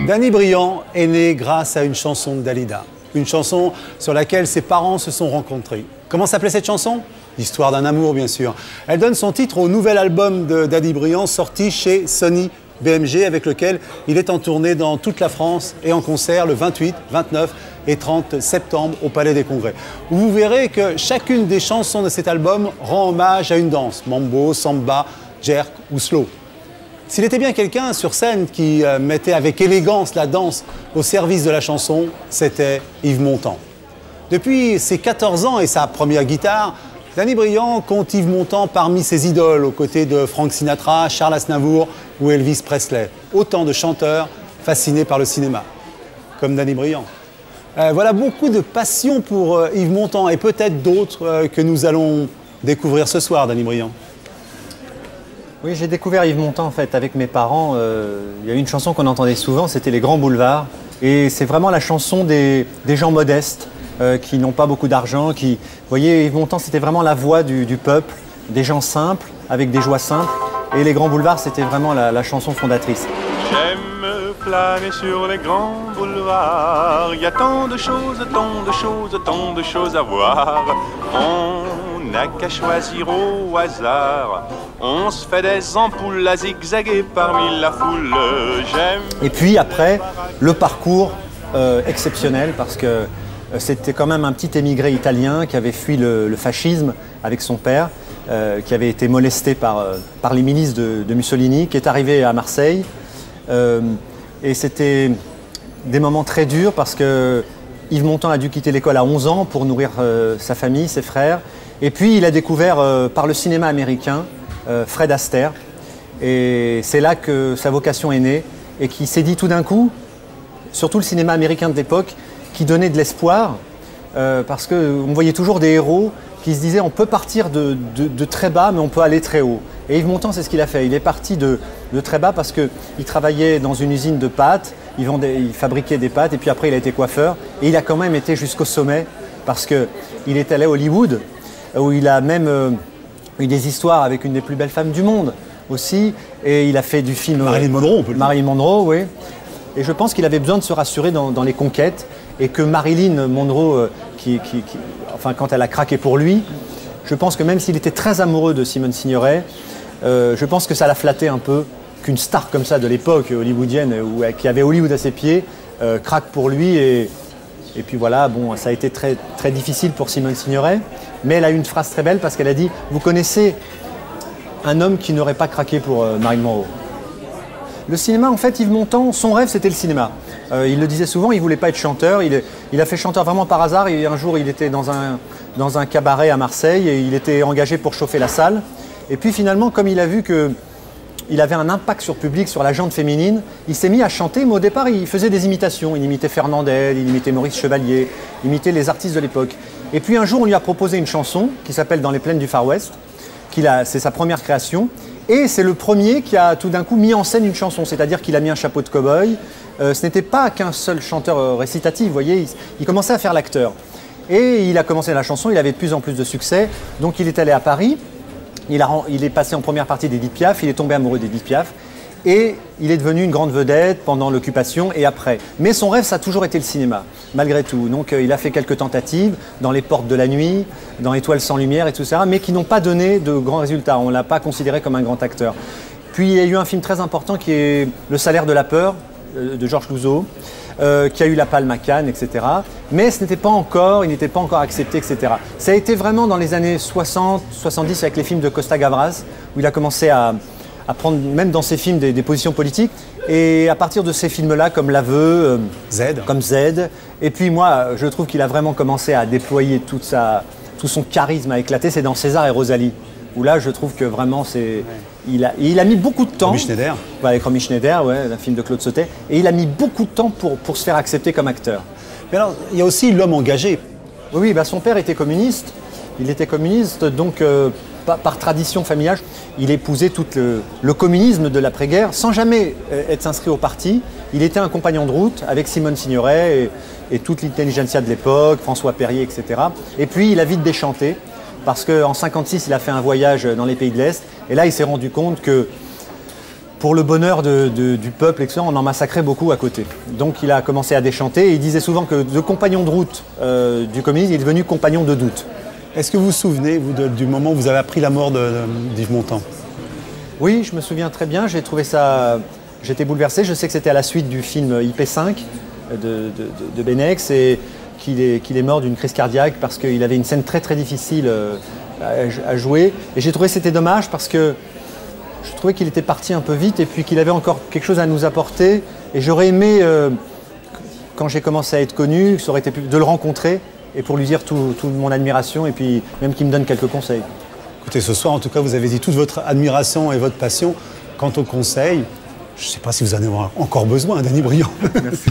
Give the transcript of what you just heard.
Danny Briand est né grâce à une chanson de Dalida. Une chanson sur laquelle ses parents se sont rencontrés. Comment s'appelait cette chanson? L'histoire d'un amour, bien sûr. Elle donne son titre au nouvel album de Danny Briand sorti chez Sony BMG, avec lequel il est en tournée dans toute la France et en concert le 28, 29 et 30 septembre au Palais des Congrès. Vous verrez que chacune des chansons de cet album rend hommage à une danse, mambo, samba, jerk ou slow. S'il était bien quelqu'un sur scène qui mettait avec élégance la danse au service de la chanson, c'était Yves Montand. Depuis ses 14 ans et sa première guitare, Danny Briand compte Yves Montand parmi ses idoles, aux côtés de Frank Sinatra, Charles Aznavour ou Elvis Presley. Autant de chanteurs fascinés par le cinéma, comme Danny Briand. Voilà beaucoup de passion pour Yves Montand et peut-être d'autres que nous allons découvrir ce soir, Danny Briand. Oui, j'ai découvert Yves Montand en fait avec mes parents. Il y a une chanson qu'on entendait souvent, c'était Les Grands Boulevards. Et c'est vraiment la chanson des gens modestes qui n'ont pas beaucoup d'argent. Vous voyez, Yves Montand, c'était vraiment la voix du peuple, des gens simples, avec des joies simples. Et Les Grands Boulevards, c'était vraiment la chanson fondatrice. J'aime planer sur les grands boulevards. Il y a tant de choses, tant de choses, tant de choses à voir. On n'a qu'à choisir au hasard. On se fait des ampoules à zigzaguer parmi la foule. J'aime. Et puis après, le parcours exceptionnel, parce que c'était quand même un petit émigré italien qui avait fui le fascisme avec son père, qui avait été molesté par les milices de Mussolini, qui est arrivé à Marseille. Et c'était des moments très durs parce que Yves Montand a dû quitter l'école à 11 ans pour nourrir sa famille, ses frères. Et puis il a découvert par le cinéma américain Fred Astaire. Et c'est là que sa vocation est née et qui s'est dit tout d'un coup, surtout le cinéma américain de l'époque, qui donnait de l'espoir parce qu'on voyait toujours des héros qui se disaient on peut partir de très bas mais on peut aller très haut. Et Yves Montand, c'est ce qu'il a fait. Il est parti de très bas parce qu'il travaillait dans une usine de pâtes, il fabriquait des pâtes et puis après il a été coiffeur. Et il a quand même été jusqu'au sommet parce qu'il est allé à Hollywood où il a même eu des histoires avec une des plus belles femmes du monde aussi. Et il a fait du film Marilyn Monroe, on peut le dire. Marilyn Monroe, oui. Et je pense qu'il avait besoin de se rassurer dans les conquêtes et que Marilyn Monroe, enfin, quand elle a craqué pour lui, je pense que même s'il était très amoureux de Simone Signoret, je pense que ça l'a flatté un peu qu'une star comme ça de l'époque hollywoodienne, qui avait Hollywood à ses pieds, craque pour lui. Et puis voilà, bon, ça a été très, très difficile pour Simone Signoret, mais elle a eu une phrase très belle parce qu'elle a dit « Vous connaissez un homme qui n'aurait pas craqué pour Marilyn Monroe ». Le cinéma, en fait, Yves Montand, son rêve, c'était le cinéma. Il le disait souvent, il ne voulait pas être chanteur. Il a fait chanteur vraiment par hasard. Et un jour, il était dans un cabaret à Marseille et il était engagé pour chauffer la salle. Et puis finalement, comme il a vu qu'il avait un impact sur le public, sur la gente féminine, il s'est mis à chanter. Mais au départ, il faisait des imitations. Il imitait Fernandel, il imitait Maurice Chevalier, il imitait les artistes de l'époque. Et puis un jour, on lui a proposé une chanson qui s'appelle « Dans les plaines du Far West ». C'est sa première création. Et c'est le premier qui a tout d'un coup mis en scène une chanson, c'est-à-dire qu'il a mis un chapeau de cow-boy. Ce n'était pas qu'un seul chanteur récitatif, vous voyez, il commençait à faire l'acteur. Et il a commencé la chanson, il avait de plus en plus de succès, donc il est allé à Paris, il est passé en première partie d'Édith Piaf, il est tombé amoureux d'Édith Piaf, et il est devenu une grande vedette pendant l'occupation et après. Mais son rêve, ça a toujours été le cinéma, malgré tout. Donc il a fait quelques tentatives dans Les Portes de la Nuit, dans Étoiles sans lumière et tout ça, mais qui n'ont pas donné de grands résultats. On ne l'a pas considéré comme un grand acteur. Puis il y a eu un film très important qui est Le Salaire de la peur, de Georges Clouzot, qui a eu la Palme à Cannes, etc. Mais il n'était pas encore accepté, etc. Ça a été vraiment dans les années 60, 70 avec les films de Costa Gavras, où il a commencé à prendre, même dans ses films, des positions politiques. Et à partir de ces films-là, comme L'Aveu, comme Z. Et puis moi, je trouve qu'il a vraiment commencé à déployer tout son charisme à éclater. C'est dans César et Rosalie, où là, je trouve que vraiment, il a mis beaucoup de temps. Romy Schneider. Ouais, avec Romy Schneider, ouais, un film de Claude Sautet. Et il a mis beaucoup de temps pour se faire accepter comme acteur. Mais alors, il y a aussi l'homme engagé. Oui, son père était communiste. Il était communiste, donc par tradition familiale, il épousait tout le communisme de l'après-guerre sans jamais être inscrit au parti. Il était un compagnon de route avec Simone Signoret et toute l'intelligentsia de l'époque, François Perrier, etc. Et puis il a vite déchanté parce qu'en 1956, il a fait un voyage dans les pays de l'Est et là il s'est rendu compte que pour le bonheur du peuple, etc., on en massacrait beaucoup à côté. Donc il a commencé à déchanter et il disait souvent que de compagnon de route du communisme, il est devenu compagnon de doute. Est-ce que vous vous souvenez, vous, du moment où vous avez appris la mort d'Yves Montand? Oui, je me souviens très bien, j'ai trouvé ça... J'étais bouleversé, je sais que c'était à la suite du film IP5 de Benex et qu'il est mort d'une crise cardiaque parce qu'il avait une scène très très difficile à jouer. Et j'ai trouvé que c'était dommage parce que je trouvais qu'il était parti un peu vite et puis qu'il avait encore quelque chose à nous apporter. Et j'aurais aimé, quand j'ai commencé à être connu, ça aurait été de le rencontrer et pour lui dire toute mon admiration et puis même qu'il me donne quelques conseils. Écoutez, ce soir, en tout cas, vous avez dit toute votre admiration et votre passion. Quant aux conseils, je ne sais pas si vous en avez encore besoin, Danny Briand. Merci.